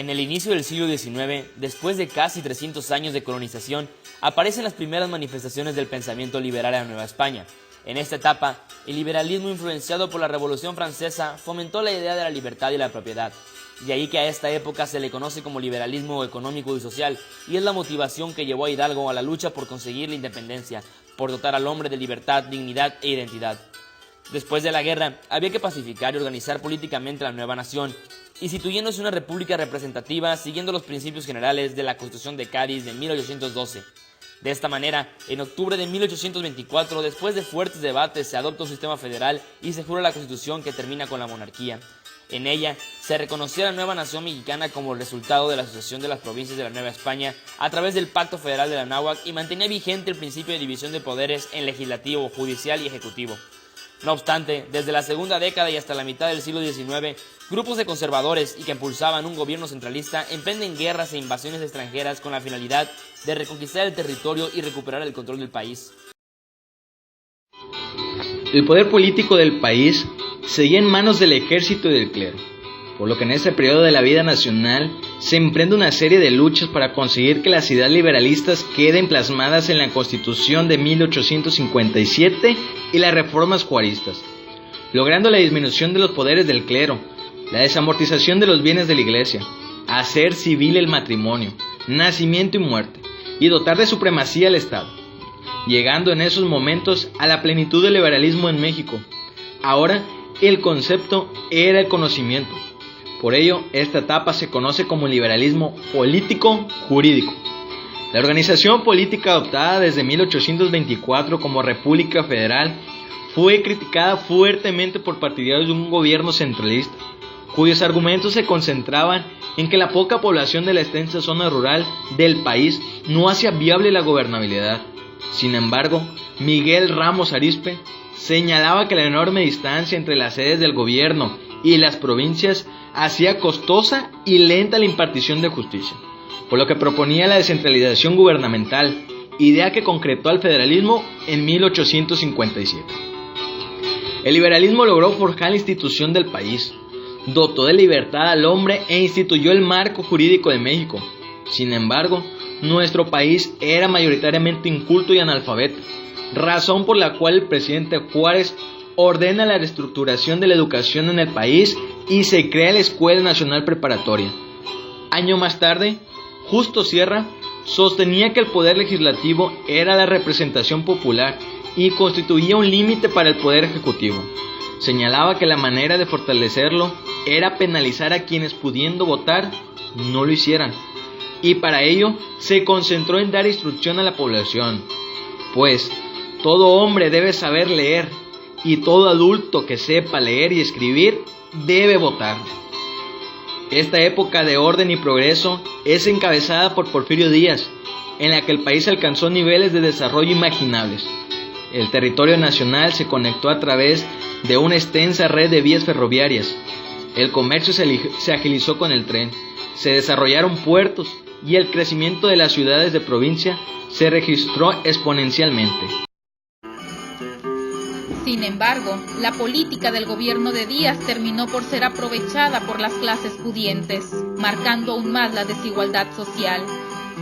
En el inicio del siglo XIX, después de casi 300 años de colonización, aparecen las primeras manifestaciones del pensamiento liberal en Nueva España. En esta etapa, el liberalismo influenciado por la Revolución Francesa fomentó la idea de la libertad y la propiedad. De ahí que a esta época se le conoce como liberalismo económico y social, y es la motivación que llevó a Hidalgo a la lucha por conseguir la independencia, por dotar al hombre de libertad, dignidad e identidad. Después de la guerra, había que pacificar y organizar políticamente la nueva nación, instituyéndose una república representativa siguiendo los principios generales de la Constitución de Cádiz de 1812. De esta manera, en octubre de 1824, después de fuertes debates, se adopta un sistema federal y se jura la Constitución que termina con la monarquía. En ella, se reconoció a la nueva nación mexicana como el resultado de la asociación de las provincias de la Nueva España a través del Pacto Federal de la Anáhuac y mantenía vigente el principio de división de poderes en legislativo, judicial y ejecutivo. No obstante, desde la segunda década y hasta la mitad del siglo XIX, grupos de conservadores y que impulsaban un gobierno centralista emprenden guerras e invasiones extranjeras con la finalidad de reconquistar el territorio y recuperar el control del país. El poder político del país seguía en manos del ejército y del clero, por lo que en este periodo de la vida nacional se emprende una serie de luchas para conseguir que las ideas liberalistas queden plasmadas en la Constitución de 1857 y las reformas juaristas, logrando la disminución de los poderes del clero, la desamortización de los bienes de la Iglesia, hacer civil el matrimonio, nacimiento y muerte, y dotar de supremacía al Estado, llegando en esos momentos a la plenitud del liberalismo en México. Ahora, el concepto era el conocimiento. Por ello, esta etapa se conoce como liberalismo político-jurídico. La organización política adoptada desde 1824 como República Federal fue criticada fuertemente por partidarios de un gobierno centralista, cuyos argumentos se concentraban en que la poca población de la extensa zona rural del país no hacía viable la gobernabilidad. Sin embargo, Miguel Ramos Arizpe señalaba que la enorme distancia entre las sedes del gobierno y las provincias hacía costosa y lenta la impartición de justicia, por lo que proponía la descentralización gubernamental, idea que concretó al federalismo en 1857. El liberalismo logró forjar la institución del país, dotó de libertad al hombre e instituyó el marco jurídico de México. Sin embargo, nuestro país era mayoritariamente inculto y analfabeto, razón por la cual el presidente Juárez ordena la reestructuración de la educación en el país y se crea la Escuela Nacional Preparatoria. Año más tarde, Justo Sierra sostenía que el poder legislativo era la representación popular y constituía un límite para el poder ejecutivo. Señalaba que la manera de fortalecerlo era penalizar a quienes, pudiendo votar, no lo hicieran, y para ello se concentró en dar instrucción a la población, pues todo hombre debe saber leer y todo adulto que sepa leer y escribir debe votar. Esta época de orden y progreso es encabezada por Porfirio Díaz, en la que el país alcanzó niveles de desarrollo imaginables. El territorio nacional se conectó a través de una extensa red de vías ferroviarias. El comercio se agilizó con el tren, se desarrollaron puertos y el crecimiento de las ciudades de provincia se registró exponencialmente. Sin embargo, la política del gobierno de Díaz terminó por ser aprovechada por las clases pudientes, marcando aún más la desigualdad social.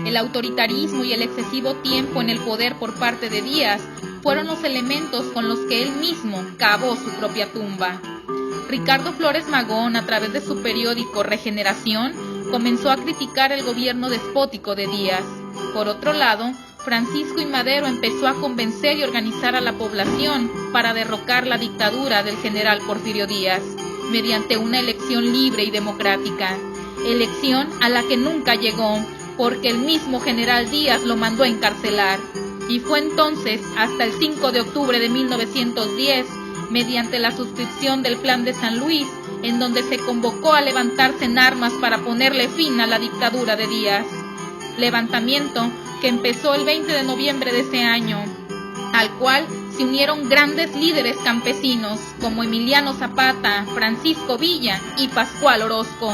El autoritarismo y el excesivo tiempo en el poder por parte de Díaz fueron los elementos con los que él mismo cavó su propia tumba. Ricardo Flores Magón, a través de su periódico Regeneración, comenzó a criticar el gobierno despótico de Díaz. Por otro lado, Francisco I. Madero empezó a convencer y organizar a la población para derrocar la dictadura del general Porfirio Díaz, mediante una elección libre y democrática, elección a la que nunca llegó, porque el mismo general Díaz lo mandó a encarcelar. Y fue entonces, hasta el 5 de octubre de 1910, mediante la suscripción del Plan de San Luis, en donde se convocó a levantarse en armas para ponerle fin a la dictadura de Díaz. Levantamiento que empezó el 20 de noviembre de ese año, al cual se unieron grandes líderes campesinos como Emiliano Zapata, Francisco Villa y Pascual Orozco.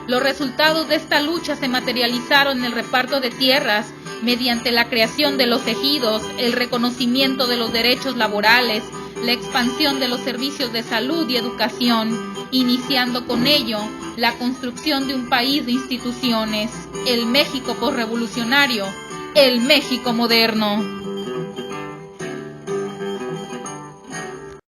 Los resultados de esta lucha se materializaron en el reparto de tierras mediante la creación de los ejidos, el reconocimiento de los derechos laborales, la expansión de los servicios de salud y educación, iniciando con ello la construcción de un país de instituciones, el México posrevolucionario, el México moderno.